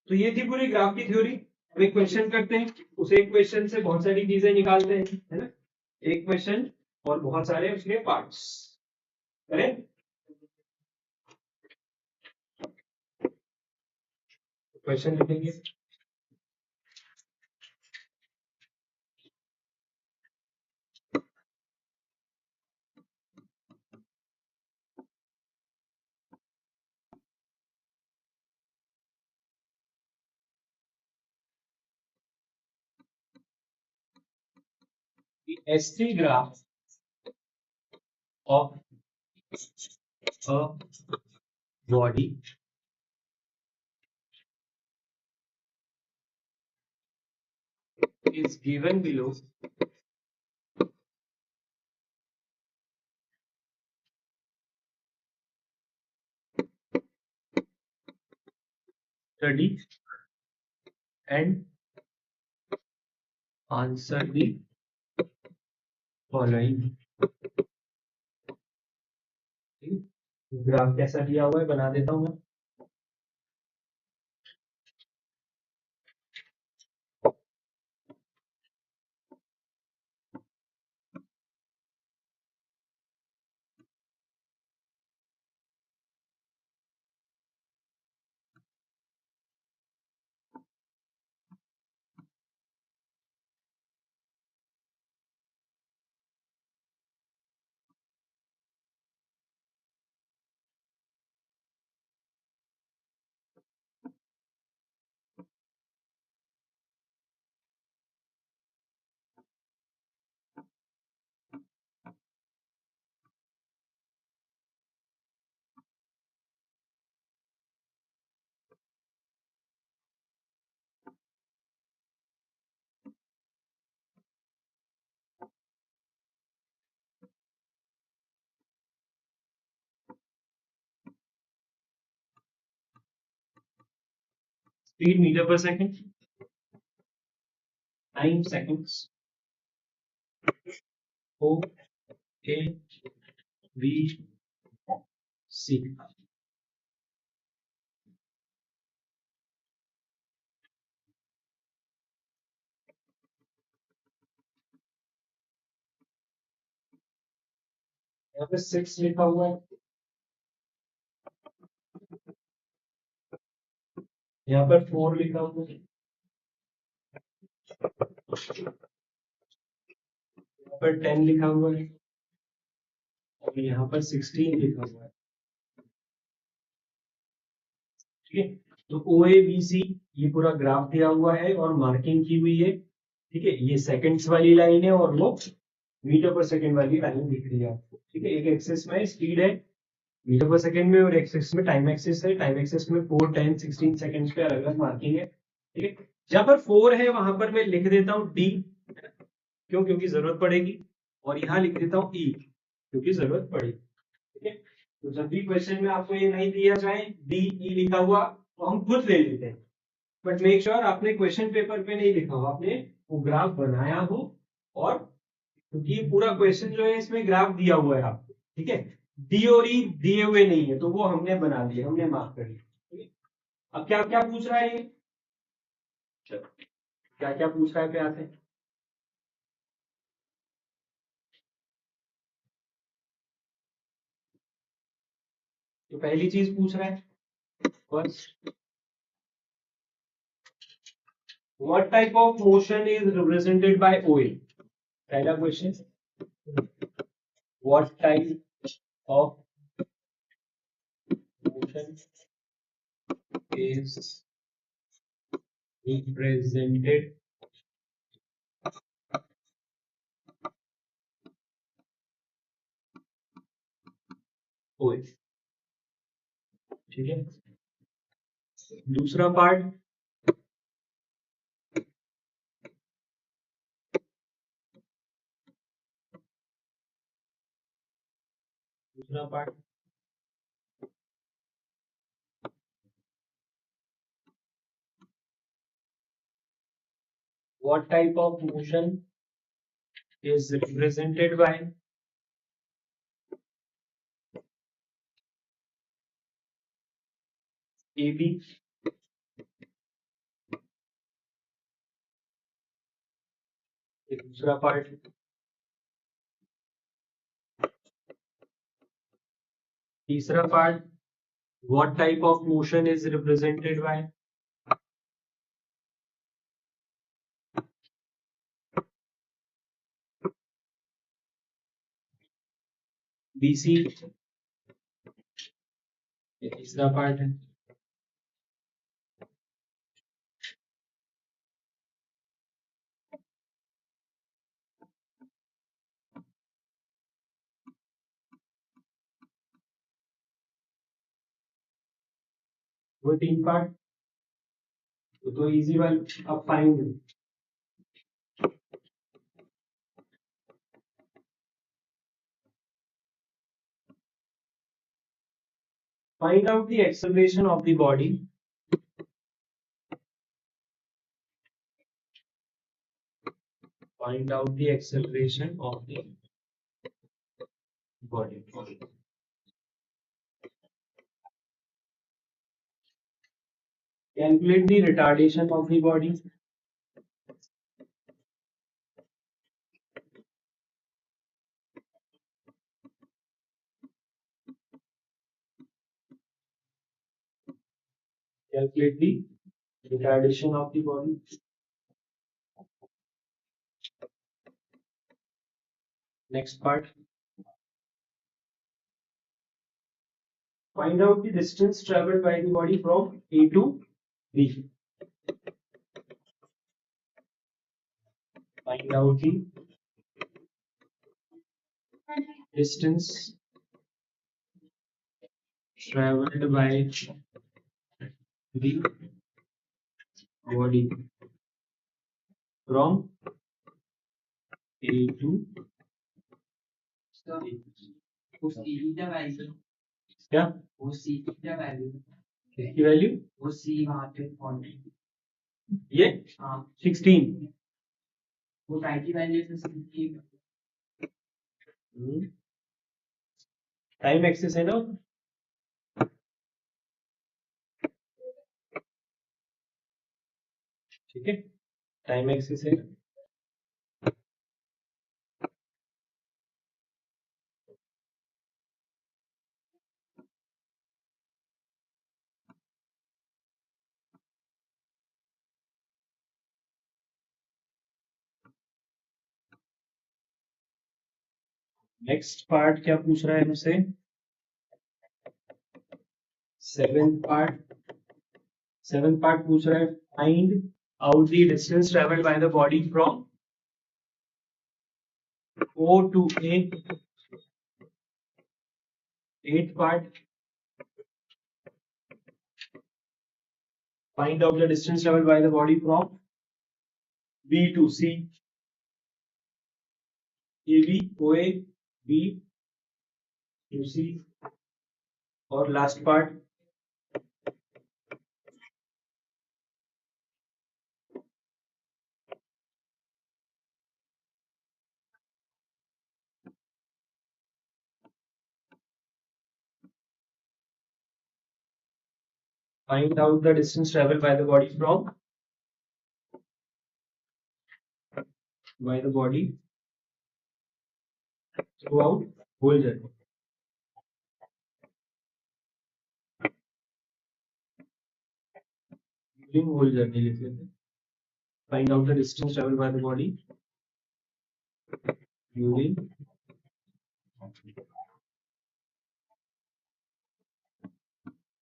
तो ये थी पूरी ग्राफ की थ्योरी। अब एक क्वेश्चन करते हैं, उस एक क्वेश्चन से बहुत सारी चीजें निकालते हैं, है ना। एक क्वेश्चन और बहुत सारे उसके पार्ट्स करें। क्वेश्चन लिखेंगे। S3 graph of a body is given below. Study and answer the following. Graph कैसा दिया हुआ है बना देता हूं मैं। स्पीड मीटर पर second, time seconds, O A B C। यहाँ पे 6 लिखा हुआ है, यहाँ पर 4 लिखा हुआ है, यहाँ पर 10 लिखा हुआ है और यहाँ पर 16 लिखा हुआ है। ठीक है, तो ओ ए बी सी ये पूरा ग्राफ दिया हुआ है और मार्किंग की हुई है। ठीक है, ये सेकंड्स वाली लाइन है और वो मीटर पर सेकंड वाली लाइन दिख रही है आपको। ठीक है, एक एक्सिस में स्पीड है मीटर पर सेकंड में और एक्सिस में टाइम एक्सिस है। टाइम एक्सिस में 4, 10, 16 सेकंड्स पे अलग अलग मार्किंग है। ठीक है, जहां पर 4 है वहां पर मैं लिख देता हूँ डी, क्यों, क्योंकि जरूरत पड़ेगी। और यहाँ लिख देता हूँ ई, क्योंकि जरूरत पड़ेगी। ठीक है, तो जब भी क्वेश्चन में आपको ये नहीं दिया जाए डी ई लिखा हुआ तो हम खुद ले लेते हैं, बट मेक श्योर आपने क्वेश्चन पेपर पे नहीं लिखा हो, आपने वो ग्राफ बनाया हो। और क्योंकि ये पूरा क्वेश्चन जो है इसमें ग्राफ दिया हुआ है आपको। ठीक है, डी और ई दिए हुए नहीं है तो वो हमने बना दिए, हमने मार्क कर लिया। ठीक है, अब क्या क्या पूछ रहा है ये, चलो क्या क्या पूछ रहा है पे आते हैं। तो पहली चीज पूछ रहा है first, what type of motion is represented by ओए। पहला question, what type of motion is represented OH। ठीक है, दूसरा पार्ट, दूसरा part, what type of motion is represented by AB। दूसरा पार्ट, तीसरा part, what type of motion is represented by, BC, ये तीसरा पार्ट है। वो 3 पार्ट तो इजी वाला। अब find out the acceleration of the body, find out the acceleration of the body, calculate the retardation of the body, calculate the retardation of the body. Next part, find out the distance traveled by the body from A to B. Find out the distance traveled by the body from A to B. वो सी का value, क्या वो सी का value, किसकी value, वो सी वहाँ पे कौन है? ये हाँ 16, वो टाइम की वैल्यू से सी टाइम एक्सेस है ना, ठीक है, टाइम एक्सेस है। नेक्स्ट पार्ट क्या पूछ रहा है हमसे, 7th पार्ट पूछ रहा है find out the distance travelled by the body from O to A. 8th part, find out the distance traveled by the body from B to C, AB, OA, B to C, और last part, find out the distance traveled by the body from throughout whole journey. During whole journey लिख लेते हैं, find out the distance traveled by the body during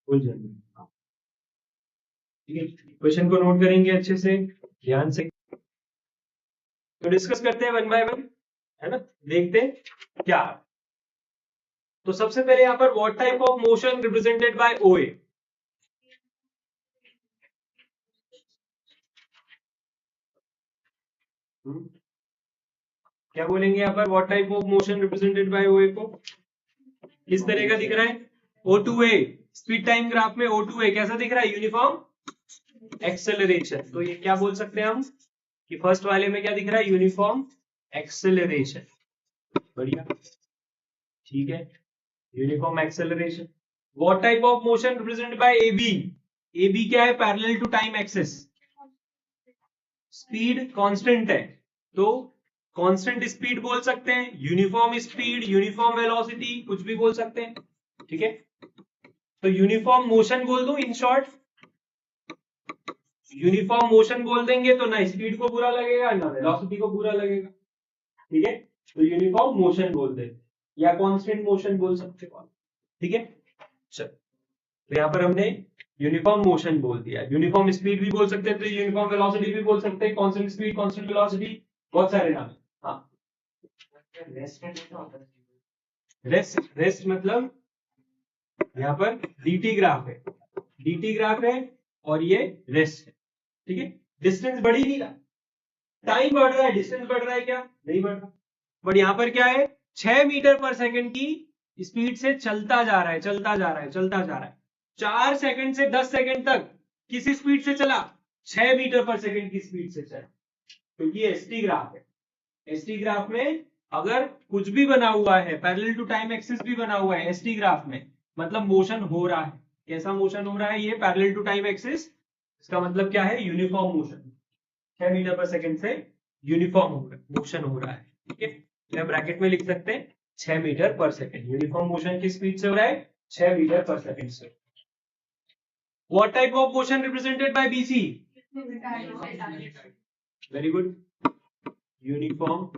whole journey. ठीक है, question को note करेंगे अच्छे से, ध्यान से, तो डिस्कस करते हैं वन बाय वन, है ना, देखते हैं क्या। तो सबसे पहले यहाँ पर what type of motion represented bye ओए, क्या बोलेंगे यहाँ पर, what type of motion represented bye ओए को किस तरह का दिख रहा है, O2A, स्पीड टाइम ग्राफ में O2A कैसा दिख रहा है, यूनिफॉर्म एक्सेलरेशन। तो ये क्या बोल सकते हैं हम कि फर्स्ट वाले में क्या दिख रहा है, यूनिफॉर्म एक्सेलरेशन, बढ़िया, ठीक है, uniform acceleration. What type of motion represented by AB, AB क्या है, parallel to time axis, speed constant है, तो कांस्टेंट स्पीड बोल सकते हैं, यूनिफॉर्म स्पीड, यूनिफॉर्म वेलोसिटी, कुछ भी बोल सकते हैं, ठीक है। तो यूनिफॉर्म मोशन बोल दो इन शॉर्ट, यूनिफॉर्म मोशन बोल देंगे तो ना स्पीड को बुरा लगेगा ना वेलोसिटी को बुरा लगेगा, ठीक है। तो यूनिफॉर्म मोशन बोल दे या कांस्टेंट मोशन बोल सकते हो, ठीक है। चल, तो यहां पर हमने यूनिफॉर्म मोशन बोल दिया, यूनिफॉर्म स्पीड भी बोल सकते हैं, तो यूनिफॉर्म वेलोसिटी भी बोल सकते हैं, कांस्टेंट स्पीड, कांस्टेंट वेलोसिटी, बहुत सारे नाम। हाँ, रेस्ट मतलब यहाँ पर dt ग्राफ है, dt ग्राफ है और ये रेस्ट है, ठीक है। डिस्टेंस बढ़ ही नहीं रहा, टाइम बढ़ रहा है, डिस्टेंस बढ़ रहा है क्या, नहीं बढ़ रहा। बट यहाँ पर क्या है, 6 मीटर पर सेकंड की स्पीड से चलता जा रहा है, चलता जा रहा है, चलता जा रहा है। 4 सेकंड से 10 सेकंड तक किस स्पीड से चला, 6 मीटर पर सेकंड की स्पीड से चला। तो ये एसटी ग्राफ है। एसटी ग्राफ में अगर कुछ भी बना हुआ है, पैरेलल टू टाइम एक्सिस भी बना हुआ है एसटी ग्राफ में, मतलब मोशन हो रहा है। कैसा मोशन हो रहा है, ये पैरेलल टू टाइम एक्सिस, इसका मतलब क्या है, यूनिफॉर्म मोशन, 6 मीटर पर सेकंड से यूनिफॉर्म मोशन हो रहा है, ठीक है। तो ब्रैकेट में लिख सकते हैं 6 मीटर पर सेकंड, यूनिफॉर्म मोशन की स्पीड से हो रहा है 6 मीटर पर सेकंड से। What type of motion represented bye BC, very good, uniform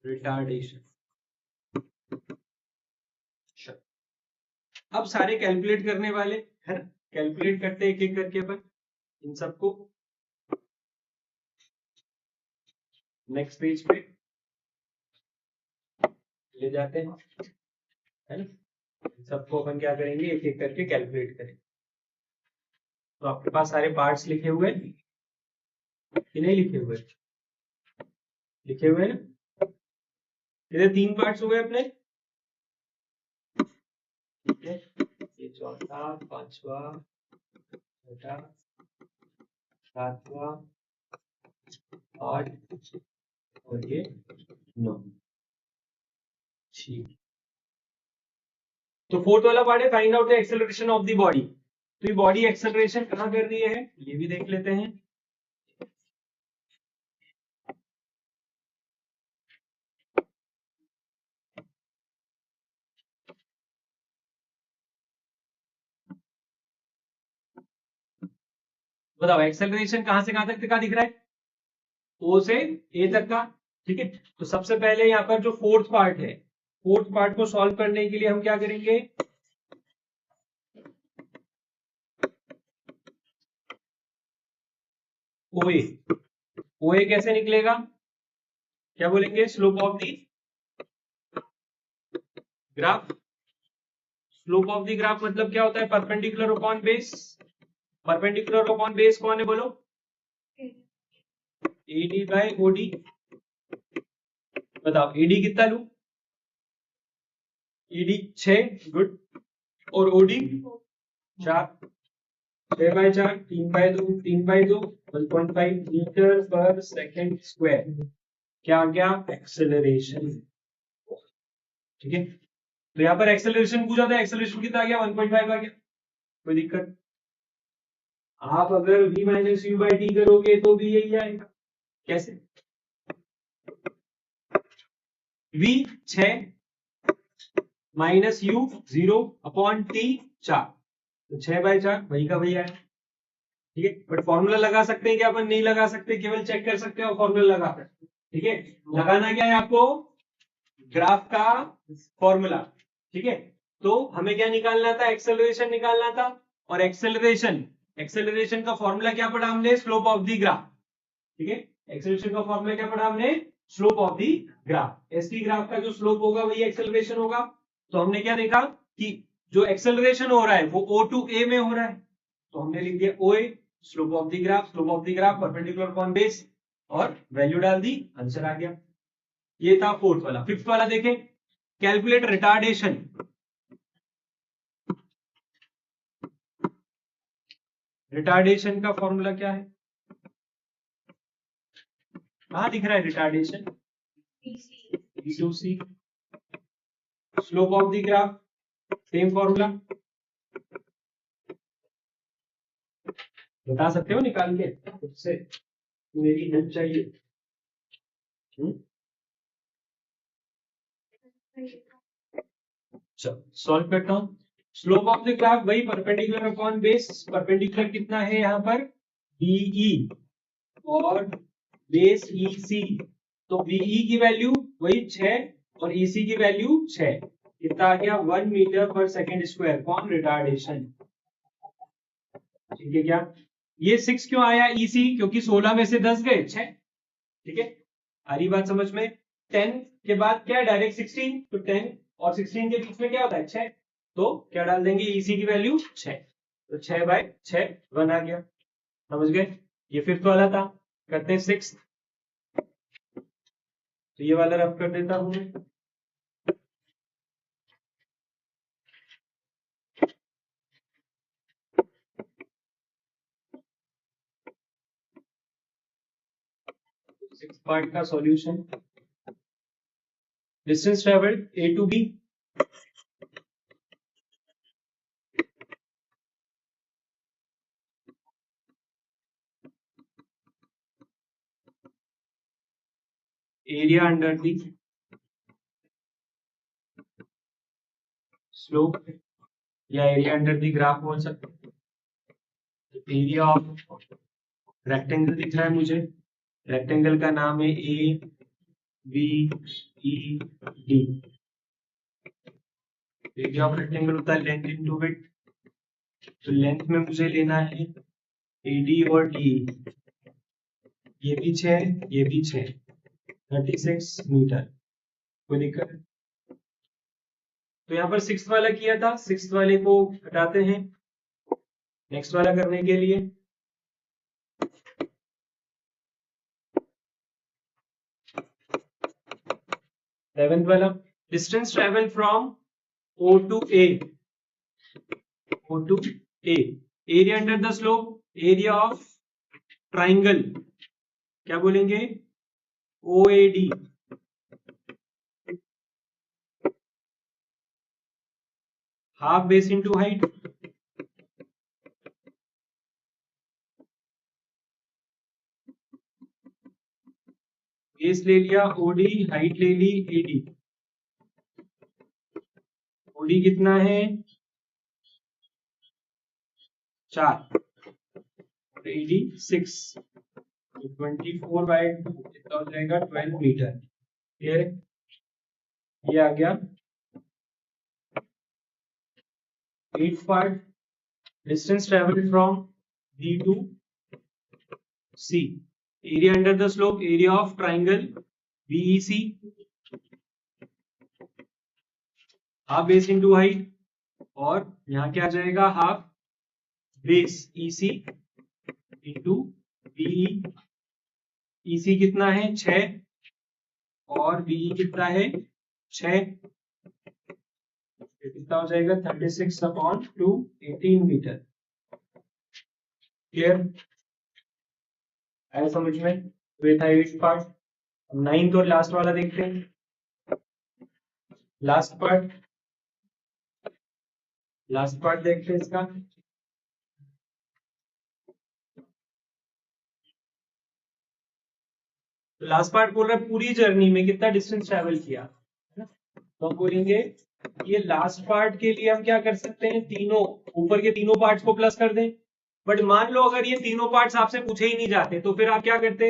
retardation. अब सारे कैलकुलेट करने वाले है, कैलकुलेट करते हैं एक एक करके अपन इन सबको। नेक्स्ट पेज पे ले जाते हैं, है ना। सबको अपन क्या करेंगे, एक एक करके कैलकुलेट करेंगे। तो आपके पास सारे पार्ट्स लिखे हुए कि नहीं लिखे हुए, लिखे हुए ना। इधर 3 पार्ट्स हुए अपने, ठीक है। ये चौथा, पांचवा, छठा, सातवां, 8 और ये 9, ठीक। तो फोर्थ वाला पार्ट है find out the acceleration of the body. तो ये बॉडी एक्सेलरेशन कहां कर रही है, ये भी देख लेते हैं। बताओ एक्सेलरेशन कहां से कहां तक का दिख रहा है, ओ से ए तक का, ठीक है। तो सबसे पहले यहाँ पर जो फोर्थ पार्ट है, फोर्थ पार्ट को सॉल्व करने के लिए हम क्या करेंगे, ओए, ओए कैसे निकलेगा, क्या बोलेंगे, slope of the graph. Slope of the graph मतलब क्या होता है, perpendicular upon base. Perpendicular upon base कौन है बोलो, एडी बाय ओडी। बताओ एडी कितना लू, एडी 6, गुड, और OD 4, 6/4, 3/2, 3/2, 1.5 metre per second square. क्या आ गया, एक्सेलरेशन, ठीक है। तो यहाँ पर एक्सेलरेशन पूछा था, एक्सेलरेशन कितना आ गया, 1.5 आ गया, कोई दिक्कत। आप अगर v minus you by T करोगे तो भी यही आएगा, कैसे, v 6 minus you 0 upon T 4, तो 6/4 वही का वही आया, ठीक है। बट फॉर्मूला लगा सकते हैं क्या, अपन नहीं लगा सकते, केवल चेक कर सकते हैं और फॉर्मूला लगा सकते हैं, ठीक है। लगाना क्या है आपको, ग्राफ का फॉर्मूला, ठीक है। तो हमें क्या निकालना था, एक्सेलरेशन निकालना था, और एक्सेलरेशन, एक्सेलरेशन का फॉर्मूला क्या पढ़ा हमने, स्लोप ऑफ दी ग्राफ, ठीक है। एक्सेलरेशन का फॉर्मूला क्या पढ़ा हमने, slope of the graph. ST graph का जो स्लोप होगा वही एक्सेलरेशन होगा। तो हमने क्या देखा कि जो एक्सेलरेशन हो रहा है वो O टू A में हो रहा है, तो हमने लिख दिया OA, slope of the graph, slope of the graph perpendicular upon base, और वैल्यू डाल दी, आंसर आ गया। ये था फोर्थ वाला। फिफ्थ वाला देखें, कैलकुलेट रिटार्डेशन। रिटार्डेशन का फॉर्मूला क्या है, कहां दिख रहा है retardation, B2C, slope of the graph same formula, बता सकते हो निकाल के खुद से, मेरी हेल्प चाहिए। चलो सॉल्व करता हूं। स्लोप ऑफ द ग्राफ वही परपेंडिकुलर अपॉन बेस, परपेंडिकुलर कितना है यहाँ पर बीई और बेस ईसी, तो बीई की वैल्यू वही 6 और ईसी की वैल्यू 6, कितना आ गया 1 मीटर पर सेकेंड स्क्वायर। कौन रिटार्डेशन, ठीक है क्या। ये 6 क्यों आया ईसी, क्योंकि 16 में से 10 गए 6, ठीक है आ रही बात समझ में। 10 के बाद क्या है डायरेक्ट 16, तो 10 और 16 के बीच में क्या होता है 6, तो क्या डाल देंगे ईसी की वैल्यू 6, तो 6/6 1 आ गया, समझ गए। ये फिफ्थ वाला था, करते हैं सिक्स, तो ये वाला रफ कर देता हूं मैं। सिक्स पार्ट का solution, distance travelled A to B, area under the slope या एरिया अंडर दी ग्राफ बोल सकते हैं। एरिया ऑफ रेक्टेंगल दिख रहा है मुझे, रेक्टेंगल का नाम है A B E D. Area of rectangle होता है लेंथ इनटू विड्थ, तो लेंथ में मुझे लेना है एडी और डी, ये भी 6 ये भी 6, 36 मीटर, कोई दिक्कत है। तो यहाँ पर सिक्स वाला किया था, सिक्स वाले को हटाते हैं नेक्स्ट वाला करने के लिए। सेवेंथ वाला, distance travel from O to A, O to A, area under the slope, area of triangle क्या बोलेंगे OAD, half base into height, base ले लिया OD, हाइट ले ली AD, OD कितना है 4 और AD 6, 24/2 कितना हो जाएगा 12 मीटर। क्लियर है, ये आ गया 8th part, distance travel from B to C, area under the slope, area of triangle BEC, half base into height, और यहाँ क्या आ जाएगा half base EC into BE, EC कितना है 6 और BE कितना है 6, कितना हो जाएगा 36/2, 18 मीटर। क्लियर आया समझ में, तो ये था 8th पार्ट। अब 9th और लास्ट वाला देखते हैं, लास्ट पार्ट देखते हैं इसका। तो लास्ट पार्ट बोल रहा है पूरी जर्नी में कितना डिस्टेंस ट्रेवल किया, तो हम बोलेंगे ये लास्ट पार्ट के लिए हम क्या कर सकते हैं, तीनों ऊपर के तीनों पार्ट्स को प्लस कर दें। बट मान लो अगर ये तीनों पार्ट्स आपसे पूछे ही नहीं जाते, तो फिर आप क्या करते,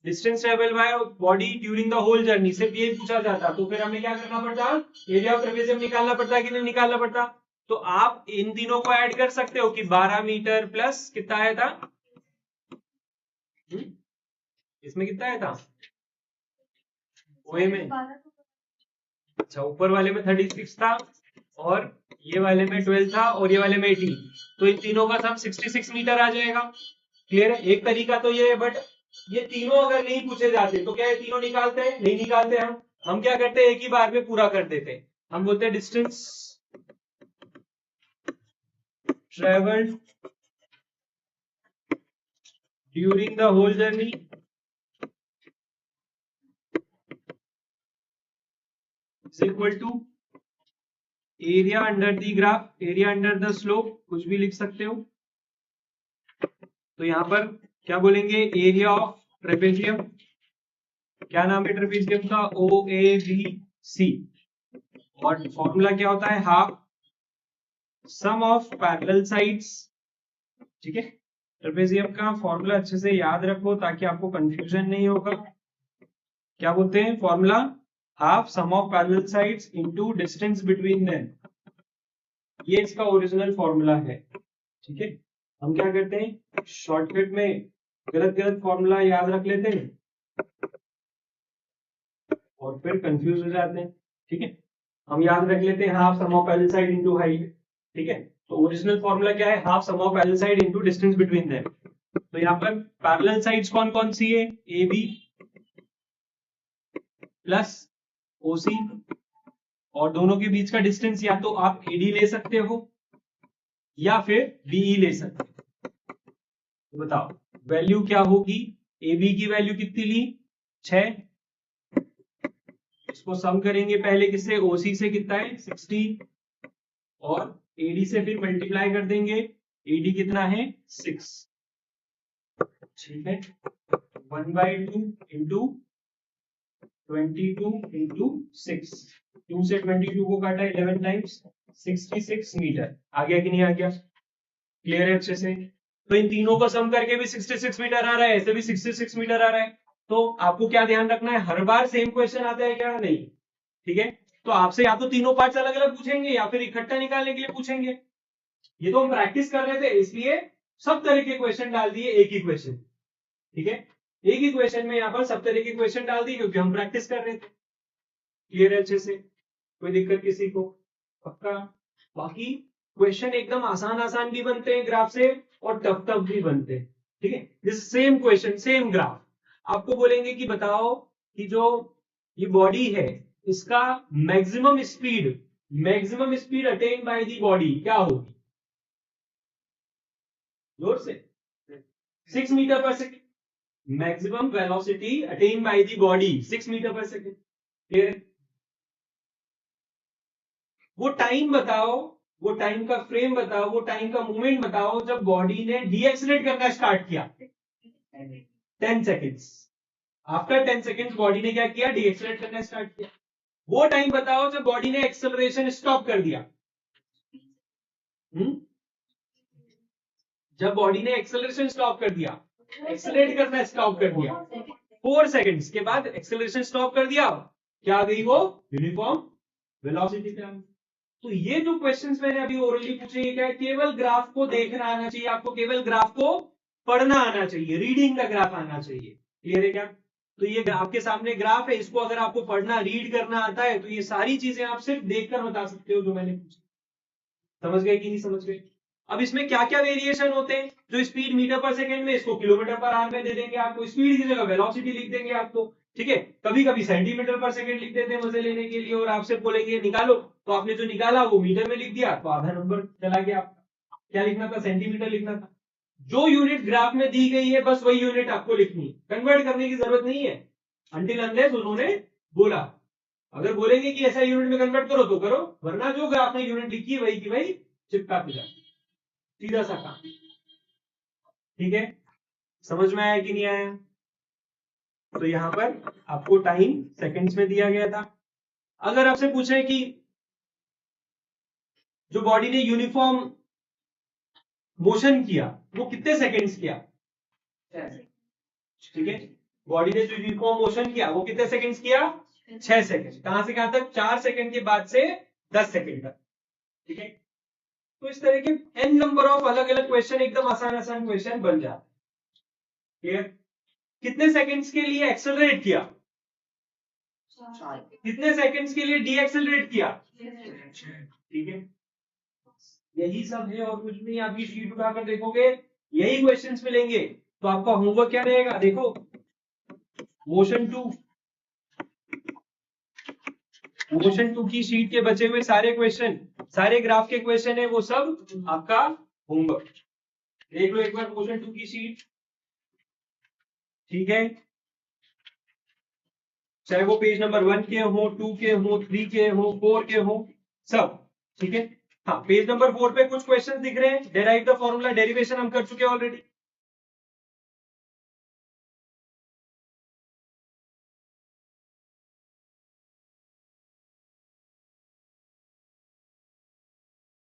distance travel by body during the whole journey, सिर्फ ये पूछा जाता, तो फिर हमें क्या करना पड़ता, एरिया ऑफ ट्रेपेजियम निकालना पड़ता कि नहीं निकालना पड़ता। तो आप इन तीनों को ऐड कर सकते हो कि 12 मीटर प्लस कितना आया था, इसमें कितना आया था ओए में, अच्छा ऊपर वाले में 36 था और ये वाले में 12 था और ये वाले में 18, तो इन तीनों का सम 66 मीटर आ जाएगा। क्लियर है, एक तरीका तो ये है, बट ये तीनों अगर नहीं पूछे जाते तो क्या ये तीनों निकालते हैं, नहीं निकालते, हम क्या करते हैं एक ही बार में पूरा कर देते हैं। हम बोलते हैं distance travelled during the whole journey is equal to area under the graph, area under the slope, कुछ भी लिख सकते हो। तो यहां पर क्या बोलेंगे, एरिया ऑफ ट्रेपेजियम क्या नाम है ट्रेपेजियम का? OABC। और फॉर्मूला क्या होता है? Half sum of parallel sides. ठीक है, ट्रेपेजियम का फॉर्मूला अच्छे से याद रखो ताकि आपको कंफ्यूजन नहीं होगा। क्या बोलते हैं formula? Half sum of parallel sides into distance between them. ये इसका ओरिजिनल फॉर्मूला है। ठीक है, हम क्या करते हैं शॉर्टकट में गलत गलत फॉर्मूला याद रख लेते हैं और फिर कंफ्यूज हो जाते हैं। ठीक है, हम याद रख लेते हैं half sum of parallel side into height. ठीक है, तो ओरिजिनल फॉर्मूला क्या है? Half sum of parallel side into distance between them. तो यहाँ पर पैरेलल साइड्स कौन कौन सी है? AB प्लस OC, और दोनों के बीच का डिस्टेंस या तो आप AD ले सकते हो या फिर BE ले सकते हो। तो बताओ वैल्यू क्या होगी? AB की वैल्यू कितनी ली? 6। इसको सम करेंगे पहले किससे? OC से। कितना है? 16। और AD से फिर मल्टीप्लाई कर देंगे। AD कितना है? 6। ठीक है, 1/2 इंटू 22 इंटू 6। 2 से 22 को काटा 11 टाइम्स 66 मीटर। आ गया कि नहीं आ गया? क्लियर है अच्छे से? तो इन तीनों को सम करके भी 66 मीटर आ रहा है, ऐसे भी 66 मीटर आ रहा है। तो आपको क्या ध्यान रखना है, हर बार सेम क्वेश्चन आता है क्या? नहीं। ठीक है, तो आपसे या तो तीनों पार्ट्स अलग अलग पूछेंगे या फिर इकट्ठा निकालने के लिए पूछेंगे। ये तो हम प्रैक्टिस कर रहे थे इसलिए सब तरह के क्वेश्चन डाल दिए एक ही क्वेश्चन। ठीक है, एक ही क्वेश्चन में यहाँ पर सब तरह के क्वेश्चन डाल दिए क्योंकि हम प्रैक्टिस कर रहे थे। क्लियर है अच्छे से? कोई दिक्कत किसी को? पक्का? बाकी क्वेश्चन एकदम आसान आसान भी बनते हैं ग्राफ से और टफ टफ भी बनते हैं। ठीक है, this same question same graph, आपको बोलेंगे कि बताओ कि जो ये बॉडी है इसका maximum speed attain by the body क्या होगी? जोर से 6 metre per second. Maximum velocity attain by the body 6 metre per second. Clear है? वो टाइम बताओ, वो टाइम का फ्रेम बताओ, वो टाइम का मूवमेंट बताओ जब बॉडी ने डीएक्सलेट करना स्टार्ट किया। 10 सेकेंड्स। आफ्टर 10 सेकेंड्स बॉडी ने क्या किया? डीएक्सलेट करना स्टार्ट किया। वो टाइम बताओ जब बॉडी ने एक्सेलरेशन स्टॉप कर दिया। जब बॉडी ने एक्सेलरेशन स्टॉप कर दिया, एक्सेलरेट करना स्टॉप कर दिया, 4 सेकेंड्स के बाद एक्सेलरेशन स्टॉप कर दिया, क्या आ गई? वो यूनिफॉर्म वेलोसिटी पे आ गई। तो ये जो क्वेश्चंस मैंने अभी ओरली पूछे, ये क्या है? केवल ग्राफ को देखना आना चाहिए आपको, केवल ग्राफ को पढ़ना आना चाहिए, रीडिंग का ग्राफ आना चाहिए। क्लियर है क्या? तो ये आपके सामने ग्राफ है, इसको अगर आपको पढ़ना रीड करना आता है तो ये सारी चीजें आप सिर्फ देखकर बता सकते हो जो मैंने पूछी। समझ गए कि नहीं समझ गए? अब इसमें क्या क्या वेरिएशन होते हैं? जो स्पीड मीटर पर सेकंड में, इसको किलोमीटर पर आवर में दे देंगे आपको, स्पीड की जगह वेलोसिटी लिख देंगे आपको। ठीक है, कभी कभी सेंटीमीटर पर सेकंड लिख देते हैं मजे लेने के लिए, और आपसे बोलेंगे निकालो, तो आपने जो निकाला वो मीटर में लिख दिया तो आधा नंबर चला गया आपका। क्या लिखना था? सेंटीमीटर लिखना था। जो यूनिट ग्राफ में दी गई है बस वही यूनिट आपको लिखनी है, कन्वर्ट करने की जरूरत नहीं है अंटिल अनलेस उन्होंने बोला। अगर बोलेंगे कि ऐसा यूनिट में कन्वर्ट करो तो करो, वरना जो ग्राफ में यूनिट लिखी है वही की वही चिपका के जाओ, सीधा सा काम। ठीक है, समझ में आया कि नहीं आया? तो यहां पर आपको टाइम सेकंड्स में दिया गया था। अगर आपसे पूछे कि जो बॉडी ने यूनिफॉर्म मोशन किया वो कितने सेकंड्स किया? ठीक है, बॉडी ने जो यूनिफॉर्म मोशन किया वो कितने सेकंड्स किया? 6 सेकंड। कहां से कहां तक? 4 सेकंड के बाद से 10 सेकंड तक। ठीक है, तो इस तरह के n नंबर ऑफ अलग अलग क्वेश्चन, एकदम आसान आसान क्वेश्चन बन जाते। क्लियर? कितने सेकंड्स के लिए एक्सेलरेट किया? कितने सेकंड्स के लिए डी एक्सेलरेट किया? ठीक है, यही सब है और कुछ नहीं। आपकी शीट उठाकर देखोगे यही क्वेश्चंस मिलेंगे। तो आपका होमवर्क क्या रहेगा? देखो, मोशन टू की शीट के बचे हुए सारे क्वेश्चन, सारे ग्राफ के क्वेश्चन है, वो सब आपका होमवर्क। देख लो एक बार मोशन टू की शीट। ठीक है, चाहे वो पेज नंबर 1 के हो, 2 के हो, 3 के हो, 4 के हो, सब। ठीक है, हाँ, पेज नंबर 4 पे कुछ क्वेश्चन दिख रहे हैं। डेराइव द फॉर्मूला, डेरिवेशन हम कर चुके हैं ऑलरेडी।